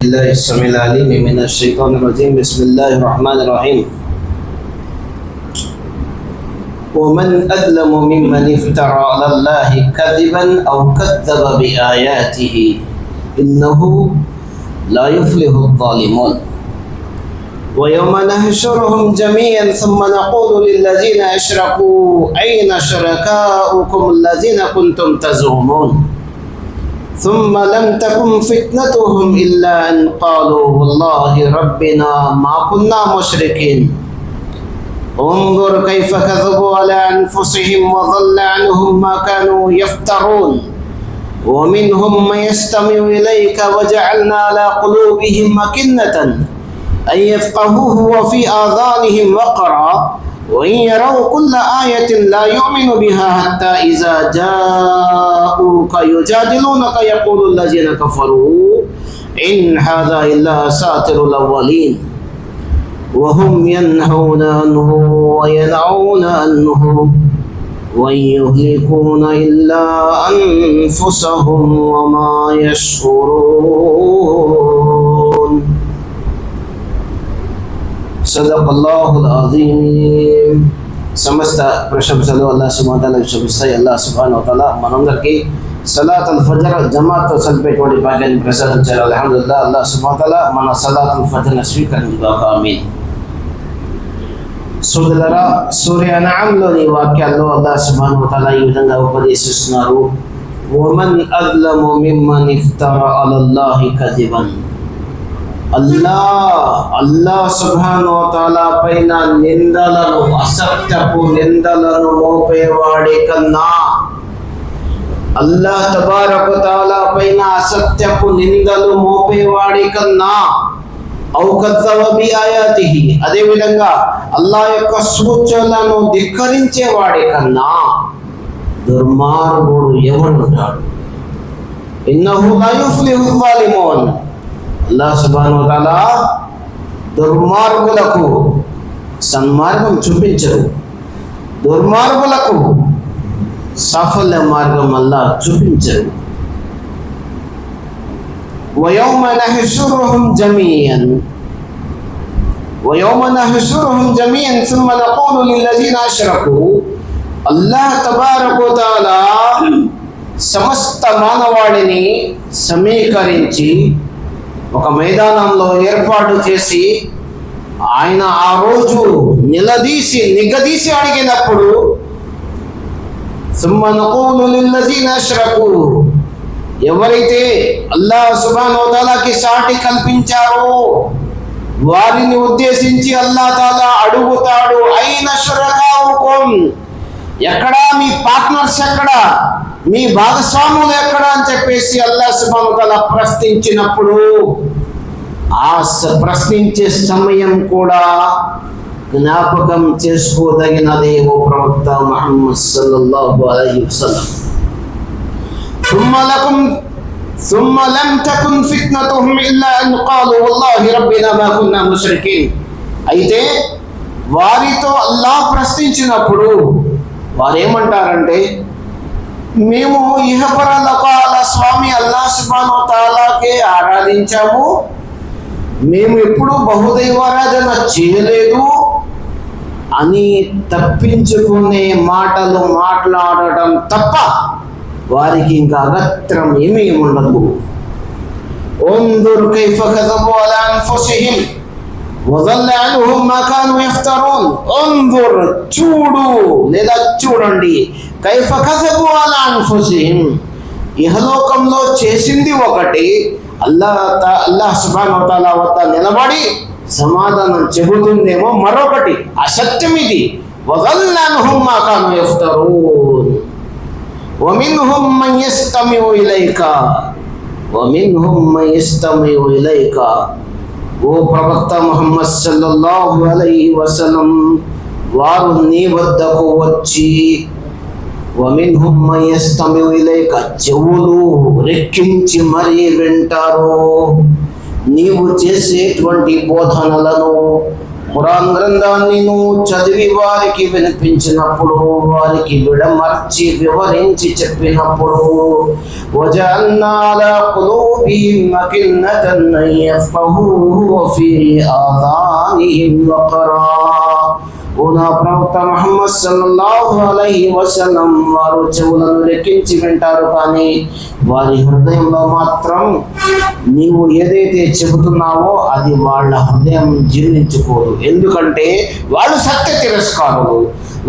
الله السميع العليم من الشيطان الرجيم. بسم الله الرحمن الرحيم. ومن أظلم ممن افترى على الله كذبا أو كذب بآياته إنه لا يفلح الظالمون. ويوم نحشرهم جميعا ثم نقول للذين أشركوا أين شركاؤكم الذين كنتم تزعمون ثم لم تكن فتنتهم إلا أن قالوا والله ربنا ما كنا مشركين. انظر كيف كذبوا على أنفسهم وضل عنهم ما كانوا يفترون. ومنهم من يستمع إليك وجعلنا على قلوبهم أكنة أن يفقهوه وفي آذانهم وقرا وإن يروا كل آية لا يؤمن بها حتى إذا جاءوك يجادلونك يقول الذين كفروا إن هذا إلا أساطير الأولين وهم ينهون عنه وينأون عنه وإن يهلكون إلا أنفسهم وما يشعرون. సదకల్లాహుల్ అజీమ్. సమస్త ప్రశంసలు అల్లాహ్ సుబ్హానహు వ తఆలా విశ్వసిస్తాయి. అల్లాహ్ సుబ్హానహు వ తఆలా మనందరికీ సలాతుల్ ఫజర్ జమాత్తో చదివేటువంటి భాగ్యాన్ని ప్రసాదించారు. అల్హమ్దులిల్లాహ్. అల్లాహ్ సుబ్హానహు వ తఆలా మన సలాతుల్ ఫజర్ని స్వీకరించుగాక. ఆమీన్. సోదరులారా, సూర అన్అమ్లోని వాక్యాల్లో అల్లాహ్ సుబ్హానహు వ తఆలా ఈ విధంగా ఉపదేశిస్తున్నారు. వమన్ అజ్లము మిమ్మన్ ఇఫ్తరా అలల్లాహి కజిబన్. అల్లాహ్ సుబ్హానహు వ తఆలా పైన నిందలను, అసత్యపు నిందలను మోపేవాడి కన్నా, అల్లాహ్ తబారక వ తఆలా పైన అసత్యపు నిందలు మోపేవాడి కన్నా, ఔ కద్దవ బి ఆయాతిహి, అదే విధంగా అల్లాహ్ యొక్క సూచనలను ధిక్కరించేవాడి కన్నా దుర్మార్గుడు ఎవడుంటాడు? ఇన్నహు లా యుఫ్లిహు ਜ਼ਾలిమూన్. అల్లాహ్ సుబ్హానహు వ తఆలా దుర్మార్గులకు సన్మార్గం చూపించరు, దుర్మార్గులకు సాఫల్య మార్గం అల్లాహ్ చూపించరు. ويوم نحشرهم جميعا ثم نقول للذين أشركوا. అల్లాహ్ తబారక వ తఆలా సమస్త మానవాళిని సమీకరించి ఒక మైదానంలో ఏర్పాటు చేసి ఆయన ఆ రోజు నిగదీసి అడిగినప్పుడు ثم نقول للذين أشركوا, ఎవరైతే అల్లాహ్ సుబ్హానహు వ తఆలాకి సాటి కల్పించారో వారిని ఉద్దేశించి అల్లాహ్ తాలా అడుగుతాడు, ఐన షురకాఉకుం, ఎక్కడా మీ పార్ట్నర్స్, ఎక్కడా మీ భాగస్వాములు ఎక్కడా అని చెప్పేసి అల్లాహ్ సుబ్హానహు వ తఆలా ప్రశ్నించినప్పుడు ఆ ప్రశ్నించే సమయం కూడా జ్ఞాపకం చేసుకోదగినదే ఓ ప్రవక్త ముహమ్మద్ సల్లల్లాహు అలైహి వసల్లం. ثم لم تكن فتنتهم إلا أن قالوا والله ربنا ما كنا مشركين. అయితే వారితో అల్లాహ్ ప్రశ్నించినప్పుడు వారు ఏమంటారంటే, మేము ఇహపర లోకాల స్వామి అల్లాహ్ సుబ్హానహు వ తఆలాకే ఆరాధించాము, మేము ఎప్పుడూ బహుదైవారాధన చేయలేదు అని తప్పించుకునే మాటలు మాట్లాడటం తప్ప వారికి ఇంకా అగత్రం ఏమీ ఉండదు. ఉందుర్ కైఫ కజబు అలా అన్ఫుసిహిం వదల్ల అన్హుం మా కాను యఫ్తరూన్. ఉందుర్, చూడు లేదా చూడండి, కైఫ కజబు అలా అన్ఫుసిహిం, ఇహలోకంలో చేసింది ఒకటి, అల్లాహ్ సుబ్హానహు వ తఆలా వద్ద నిలబడి సమాధానం చెబుతుందేమో మరొకటి, అసత్యం ఇది. వదల్ల అన్హుం మా కాను యఫ్తరూన్. ومنهم من يستمع إليك. ఓ ప్రవక్త ముహమ్మద్ సల్లల్లాహు అలైహి వసల్లం, వారు నీ వద్దకు వచ్చి ومنهم من يستمع إليك, చెవులు రెక్కించి మరీ వింటారు నీవు చేసేటువంటి బోధనలను. ఖురాన్ గ్రంథాన్ని నువ్వు చదివి వారికి వినిపించినప్పుడు, వారికి విడమర్చి వివరించి చెప్పినప్పుడు, వజఅల్నా అలా ఖులూబి قلوبهم أكنة أن يفقهوه وفي آذانهم وقرا. ఓ నా ప్రవక్త ముహమ్మద్ సల్లల్లాహు అలైహి వసల్లం వారు చెవులను రెక్కించి వింటారు, కానీ వారి హృదయంలో మాత్రం నీవు ఏదైతే చెబుతున్నావో అది వాళ్ళ హృదయం జీర్ణించుకోదు. ఎందుకంటే వాళ్ళు సత్య తిరస్కారులు.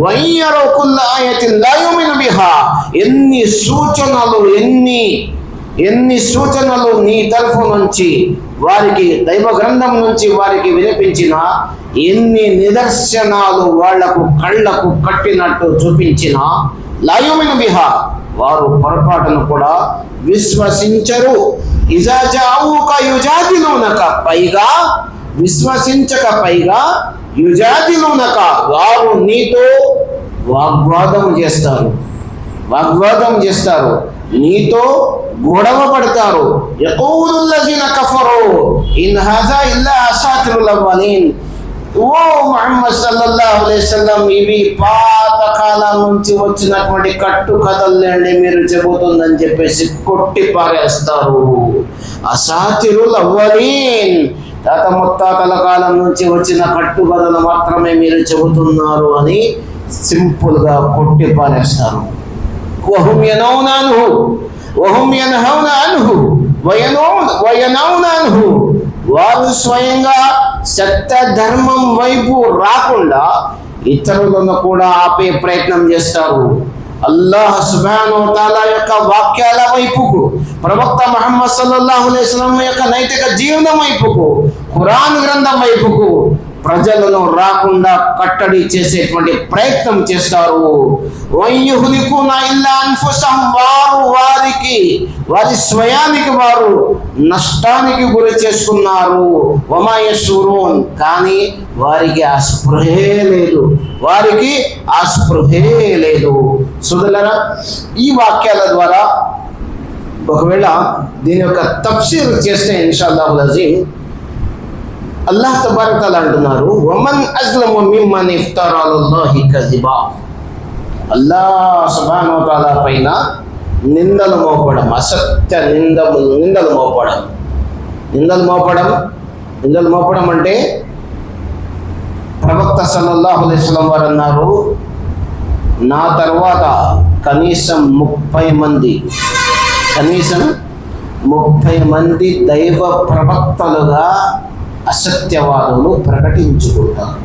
వయ్యరో కుల్ల ఆయతిన్ లా యుమిను బిహా. ఎన్ని సూచనలు నీ తరఫు నుంచి వారికి దైవ గ్రంథం నుంచి వారికి వినిపించిన, ఎన్ని నిదర్శనాలు వాళ్లకు కళ్ళకు కట్టినట్టు చూపించిన, లా యుమిను బిహా, వారు పొరపాటును కూడా విశ్వసించరు. ఇజా జాఊక యుజాదిలూనక, పైగా విశ్వసించక పైగా యుజాదిలూనక, వారు నీతో వాగ్వాదం చేస్తారు, నీతో గొడవ పడతారు. యఖూలుల్ లజీన కఫరు ఇన్ హాజా ఇల్లా అసాతిరుల్ అవలీన్. ఓ ముహమ్మద్ సల్లల్లాహు అలైహి వసల్లం, ఇవి పాత కాలం నుంచి వచ్చినటువంటి కట్టు కథల్లేండి మీరు చెబుతుందని చెప్పేసి కొట్టి పారేస్తారు. అసాతిరుల్ అవలీన్, తాత ముత్తాతల కాలం నుంచి వచ్చిన కట్టు కథలు మాత్రమే మీరు చెబుతున్నారు అని సింపుల్ గా కొట్టి పారేస్తారు. వహుం యనౌన అన్హు వయనౌన అన్హు. వారు స్వయంగా సత్య ధర్మం వైపు రాకుండా ఇతరులను కూడా ఆపే ప్రయత్నం చేస్తారు. అల్లాహ్ సుబ్హానహు వ తఆలా యొక్క వాక్యాల వైపుకు, ప్రవక్త ముహమ్మద్ సల్లల్లాహు అలైహి వసల్లం యొక్క నైతిక జీవనం వైపుకు, ఖురాన్ గ్రంథం వైపుకు ప్రజలను రాకుండా కట్టడి చేసేటువంటి ప్రయత్నం చేస్తారు. వయ్యుహ్లికూన ఇల్లా అన్ఫుసహుం, వారి స్వయానికి వారు నష్టానికి గురి చేసుకున్నారు. వమా యశూరూన్, కానీ వారికి ఆ స్పృహే లేదు. సోదరులారా, ఈ వాక్యాల ద్వారా ఒకవేళ దీని యొక్క తఫ్సీర్ చేస్తే ఇన్షాఅల్లాహుల్ అజీమ్, అల్లాహ్ తబారక తఆలా అంటున్నారు, వమన్ అజ్లము మిమ్మన్ ఇఫ్తరా అలల్లాహి కజిబా. అల్లాహ్ సుబ్హానహు వ తఆలా పైన నిందలు మోపడం, అసత్య నిందలు మోపడం అంటే, ప్రవక్త సల్లల్లాహు అలైహి వసల్లం వారు అన్నారు, నా తర్వాత కనీసం 30 మంది దైవ ప్రవక్తలుగా అసత్యవాదులు ప్రకటించుకుంటారు.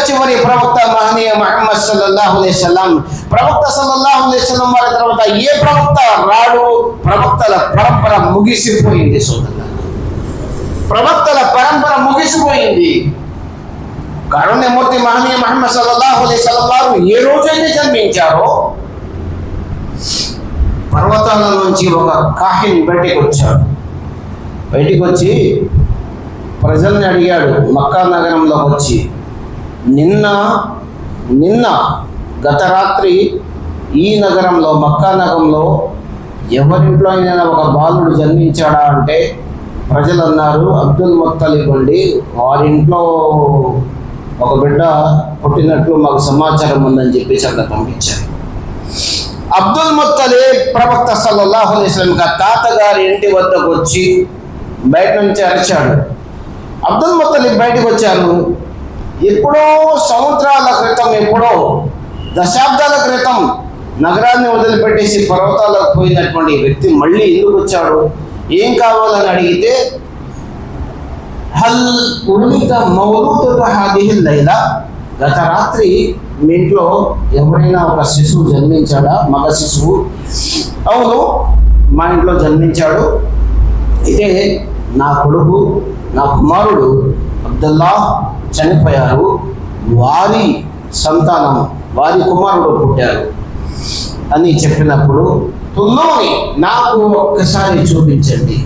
చివరి ప్రవక్త మహనీయ ముహమ్మద్ సల్లల్లాహు అలైహి వసల్లం, ప్రవక్త సల్లల్లాహు అలైహి వసల్లం వారి తర్వాత ఏ ప్రవక్త రాడు? ప్రవక్తల పరంపర ముగిసిపోయింది సోదరులారా, ప్రవక్తల పరంపర ముగిసిపోయింది. కారుణ్యమూర్తి మహనీయ ముహమ్మద్ సల్లల్లాహు అలైహి వసల్లం వారు ఏ రోజైతే జన్మించారో, పర్వతాల నుంచి ఒక కాహిన్ బయటికి వచ్చి ప్రజల్ని అడిగాడు. మక్కా నగరంలో వచ్చి, నిన్న గత రాత్రి ఈ నగరంలో, మక్కా నగరంలో ఎవరింట్లో అయినా ఒక బాలుడు జన్మించాడా అంటే ప్రజలు అన్నారు, అబ్దుల్ ముత్తలిబ్ అండి, వారింట్లో ఒక బిడ్డ పుట్టినట్లు మాకు సమాచారం ఉందని చెప్పేసి అక్కడ పంపించారు. అబ్దుల్ ముత్తలిబ్ ప్రవక్త సల్లల్లాహు అలైహి వసల్లం తాతగారి ఇంటి వద్దకు వచ్చి బయట నుంచి అరిచాడు. అబ్దుల్ ముత్తలిబ్ బయటకు వచ్చారు. ఎప్పుడో సంవత్సరాల క్రితం, ఎప్పుడో దశాబ్దాల క్రితం నగరాన్ని వదిలిపెట్టేసి పర్వతాలకు పోయినటువంటి వ్యక్తి మళ్ళీ ఎందుకు వచ్చాడు, ఏం కావాలని అడిగితే, హల్ ఉలిద మౌలూదుక హాదిహిల్ లైలా, గత రాత్రి మీ ఇంట్లో ఎవరైనా ఒక శిశువు జన్మించాడా, మగ శిశువు? అవును, మా ఇంట్లో జన్మించాడు. అయితే నా కుమారుడు అబ్దుల్లా చనిపోయారు, వారి సంతానం, వారి కుమారుడు పుట్టారు అని చెప్పినప్పుడు, తుల్లోని నాకు ఒక్కసారి చూపించండి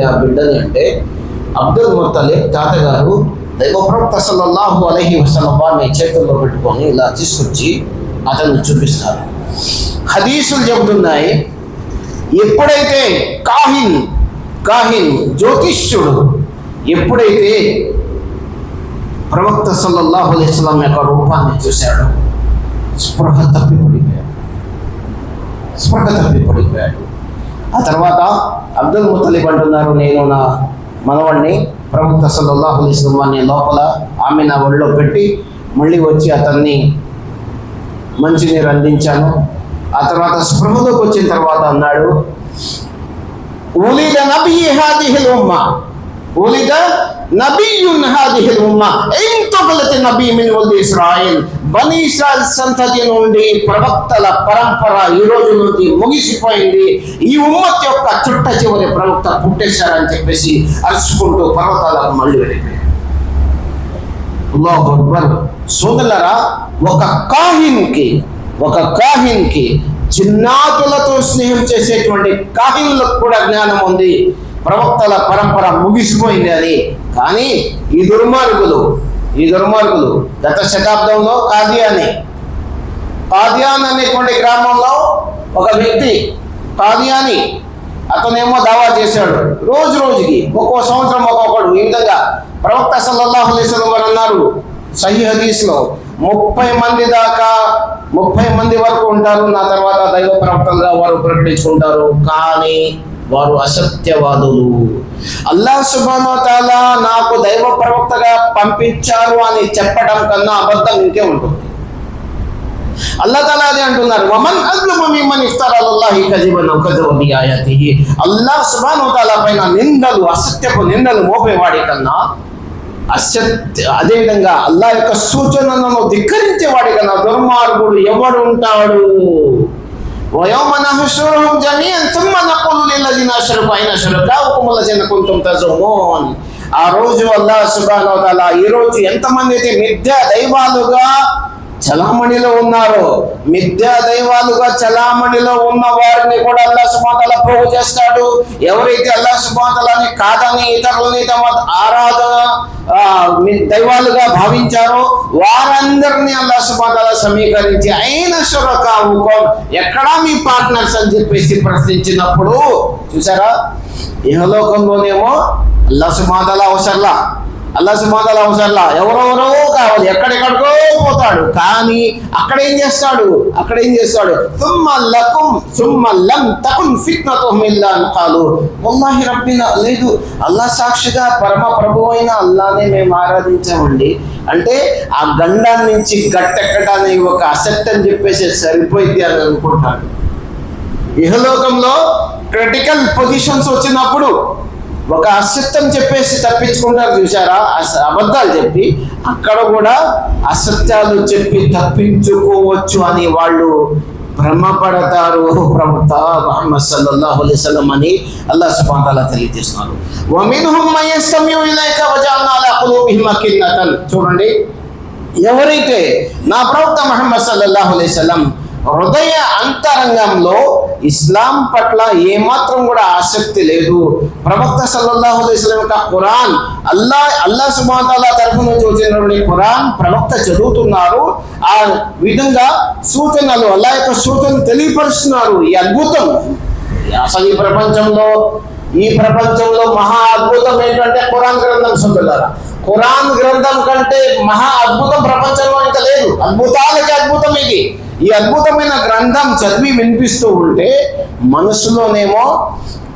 ఆ బిడ్డని అంటే, అబ్దుల్ ముత్తలిబ్ తాతగారు దైవ ప్రవక్త సల్లల్లాహు అలైహి వసల్లం వారిని చేతుల్లో పెట్టుకొని ఇలా తీసుకొచ్చి అతను చూపిస్తారు. హదీసులు చెబుతున్నాయి, ఎప్పుడైతే కాహిన్ జ్యోతిష్యుడు ఎప్పుడైతే ప్రవక్త సల్లల్లాహు అలైహి వసల్లం యొక్క రూపాన్ని చూశాడు, స్పృహ తప్పి పడిపోయాడు. ఆ తర్వాత అబ్దుల్ ముత్తలిబ్ అంటున్నారు, నేను నా మనవడిని ప్రవక్త సల్లల్లాహు అలైహి వసల్లం వారిని లోపల ఆమె నా ఒళ్ళో పెట్టి మళ్ళీ వచ్చి అతన్ని మంచినీరు అందించాను. ఆ తర్వాత స్పృహలోకి వచ్చిన తర్వాత అన్నాడు, ఉలిద నబీ హాదిహిల్ ఉమ్మా, ఉలిద నబీయున్ హాదిహిల్ ఉమ్మా ఇంతగలతి నబీ మిన్ వల్ది ఇస్రాయిల్. బనీ ఇస్రాయిల్ సంతతి నుండి ప్రవక్తల పరంపర ఈ రోజు నుండి ముగిసిపోయింది, ఈ ఉమ్మత్ యొక్క చుట్ట చివరి ప్రవక్త పుట్టేశారని చెప్పేసి అరుచుకుంటూ పర్వతాలకు మళ్ళీ వెళ్ళిపోయారు. అల్లాహు అక్బర్. సోదరులారా, ఒక కాహిన్కి చిన్నాతులతో స్నేహం చేసేటువంటి కాహిన్లకు కూడా జ్ఞానం ఉంది, ప్రవక్తల పరంపర ముగిసిపోయింది అని. కానీ ఈ దుర్మార్గులు గత శతాబ్దంలో కాదియాన్ అనేటువంటి గ్రామంలో ఒక వ్యక్తి కాదియాని, అతనేమో దావా చేశాడు. రోజుకి ఒక్కో సంవత్సరం ఒక్కొక్కడు. ఈ విధంగా ప్రవక్త సల్లల్లాహు అలైహి వసల్లం వారు అన్నారు సహీహ్ హదీస్లో, 30 మంది వరకు ఉంటారు, నా తర్వాత దైవ ప్రవక్తలుగా వారు ప్రకటించుకుంటారు. కానీ వారు అసత్యవాదులు. అల్లాహ్ సుబ్హానహు వ తఆలా నాకు దైవ ప్రవక్తగా పంపించారు అని చెప్పడం కన్నా అబద్ధం ఇంకే ఉంటుంది. అల్లాహ్ తఆలా అదే అంటున్నారు, వమన్ అజ్లము మిమ్మన్ ఇఫ్తరా అలల్లాహి కజిబన్ ఔ కజబ బిఆయాతిహి. అల్లాహ్ సుబ్హానహు వ తఆలా పైన అసత్యపు నిందలు మోపేవాడి కన్నా, అదేవిధంగా అల్లాహ్ యొక్క సూచనలను ధిక్కరించేవాడి కన్నా దుర్మార్గుడు ఎవడు ఉంటాడు? وَيَوْمَ نَحْشُرُهُمْ جَمِيعًا ثُمَّ نَقُولُ لِلَّذِينَ أَشْرَكُوا أَيْنَ شُرَكَاؤُكُمُ الَّذِينَ كُنتُمْ تَزْعُمُونَ. ఆ రోజు అల్లాహ్ సుబ్హానహు వ తఆలా ఈ రోజు ఎంతమంది అయితే మిథ్యా దైవాలుగా చలామణిలో ఉన్నారో, మిథ్యా దైవాలుగా చలామణిలో ఉన్న వారిని కూడా అల్లాహ్ సుబ్హానహు వ తఆలా పోగు చేస్తాడు. ఎవరైతే అల్లాహ్ సుబ్హానహు వ తఆలాని కాదని ఇతరులని తమ ఆరాధన దైవాలుగా భావించారో వారందరినీ అల్లాహ్ సుబ్హానహు వ తఆలా సమీకరించి ఐన షురకాఉకుం, ఎక్కడా మీ పార్ట్నర్స్ అని చెప్పేసి ప్రశ్నించినప్పుడు చూసారా, ఇహలోకంలోనేమో అల్లాహ్ సుబ్హానహు వ తఆలా అవసరంలా ఎవరెవరో కావాలి, ఎక్కడెక్కడికో పోతాడు. కానీ అక్కడ ఏం చేస్తాడు? ثُمَّ لَمْ تَكُنْ فِتْنَتُهُمْ إِلَّا أَنْ قَالُوا وَاللَّهِ رَبِّنَا. లేదు, అల్లాహ్ సాక్షిగా పరమ ప్రభువు అయిన అల్లాహ్నే మేము ఆరాధించామండి అంటే ఆ గండాన్ని నుంచి గట్టెక్కడానికి ఒక అసెట్ అని చెప్పేసి సరిపోయింది అని అనుకుంటాడు. ఇహలోకంలో క్రిటికల్ పొజిషన్స్ వచ్చినప్పుడు ఒక అసత్యం చెప్పేసి తప్పించుకుంటారు చూసారా, అబద్ధాలు చెప్పి. అక్కడ కూడా అసత్యాలు చెప్పి తప్పించుకోవచ్చు అని వాళ్ళు భ్రమపడతారు. ప్రవక్త ముహమ్మద్ సల్లల్లాహు అలైహి వసల్లం అని అల్లాహ్ సుబ్హానహు వ తఆలా తెలియజేస్తున్నారు. వమిన్హుం మన్ యస్తమిఉ ఇలైక వజఅల్నా అలా ఖులూబిహిమ్ అకిన్నతన్. చూడండి, ఎవరైతే నా ప్రవక్త ముహమ్మద్ సల్లల్లాహు అలైహి వసల్లం హృదయ అంతరంగంలో ఇస్లాం పట్ల ఏమాత్రం కూడా ఆసక్తి లేదు, ప్రవక్త సల్లల్లాహు అలైహి వసల్లం యొక్క ఖురాన్ అల్లాహ్ సుబ్హానహు వ తఆలా తరఫు నుంచి వచ్చినటువంటి ఖురాన్ ప్రవక్త చదువుతున్నారు, ఆ విధంగా సూచనలు అల్లాహ్ యొక్క సూచనలు తెలియపరుస్తున్నారు. ఈ అద్భుతం అసలు ఈ ప్రపంచంలో మహా అద్భుతం ఏంటంటే ఖురాన్ గ్రంథం. సోదరులారా, ఖురాన్ గ్రంథం కంటే మహా అద్భుతం ప్రపంచంలో ఇంకా లేదు. అద్భుతాలకి అద్భుతం ఇది. ఈ అద్భుతమైన గ్రంథం చదివి వినిపిస్తూ ఉంటే మనసులోనేమో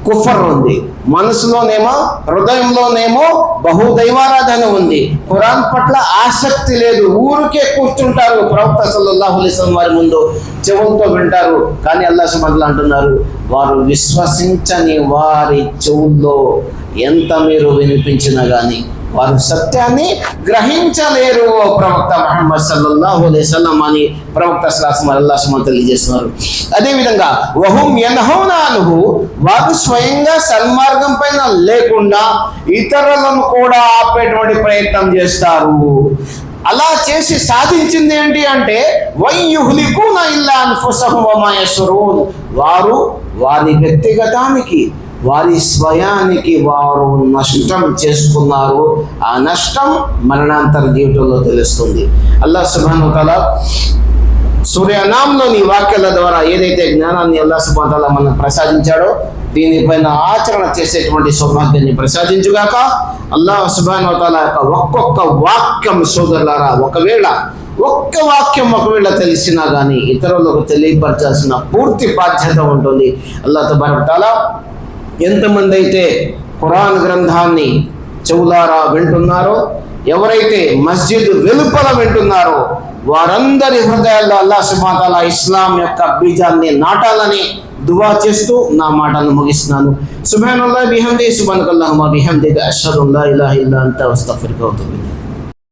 కుఫర్ ఉంది, మనసులోనేమో హృదయంలోనేమో బహుదైవారాధన ఉంది, ఖురాన్ పట్ల ఆసక్తి లేదు. ఊరికే కూర్చుంటారు ప్రవక్త సల్లల్లాహు అలైహి వసల్లం వారి ముందు చెవులతో వింటారు. కానీ అల్లాహ్ సుబ్హానహు వ తఆలా అంటున్నారు, వారు విశ్వసించని వారి చెవుల్లో ఎంత మీరు వినిపించినా కానీ వారు సత్యాన్ని గ్రహించలేరు. ప్రవక్త ముహమ్మద్ సల్లల్లాహు అలైహి వసల్లం అని ప్రవక్త సల్లల్లాహు అలైహి వసల్లం తెలియజేస్తున్నారు. అదేవిధంగా వహుం యన్హౌన అన్హు, వారు స్వయంగా సన్మార్గం పైన లేకుండా ఇతరులను కూడా ఆపేటువంటి ప్రయత్నం చేస్తారు. అలా చేసి సాధించింది ఏంటి అంటే వయ్యుహ్లికూన ఇల్లా అన్ఫుసహుం వమా యష్ఉరూన్, వారు వారి వ్యక్తిగతానికి వారి స్వయానికి వారు నష్టం చేసుకున్నారు. ఆ నష్టం మరణాంతర జీవితంలో తెలుస్తుంది. అల్లాహ్ సుబ్హానహు వ తఆలా సూర్యనాంలోని వాక్యాల ద్వారా ఏదైతే జ్ఞానాన్ని అల్లాహ్ సుబ్హానహు వ తఆలా మనకు ప్రసాదించాడో దీనిపైన ఆచరణ చేసేటువంటి సౌభాగ్యాన్ని ప్రసాదించుగాక. అల్లాహ్ సుబ్హానహు వ తఆలా యొక్క ఒక్కొక్క వాక్యం సోదరులారా, ఒకవేళ ఒక్క వాక్యం ఒకవేళ తెలిసినా కానీ ఇతరులకు తెలియపరచాల్సిన పూర్తి బాధ్యత ఉంటుంది. అల్లాహ్ తబారక తఆలా ఎంతమంది అయితే ఖురాన్ గ్రంథాన్ని చెవులారా వింటున్నారో, ఎవరైతే మస్జిద్ వెలుపల వింటున్నారో వారందరి హృదయాల్లో అల్లాహ్ సుబ్హానహు వ తఆలా ఇస్లాం యొక్క బీజాన్ని నాటాలని దువా చేస్తూ నా మాటలను ముగిస్తున్నాను. సుబ్హానల్లాహి బిహమ్దిహి సుబ్హానకల్లాహుమ్మ బిహమ్దిక అష్హదు అన్ లా ఇలాహా ఇల్లా అంత అస్తగ్ఫిరుక వ అతూబు ఇలైక్.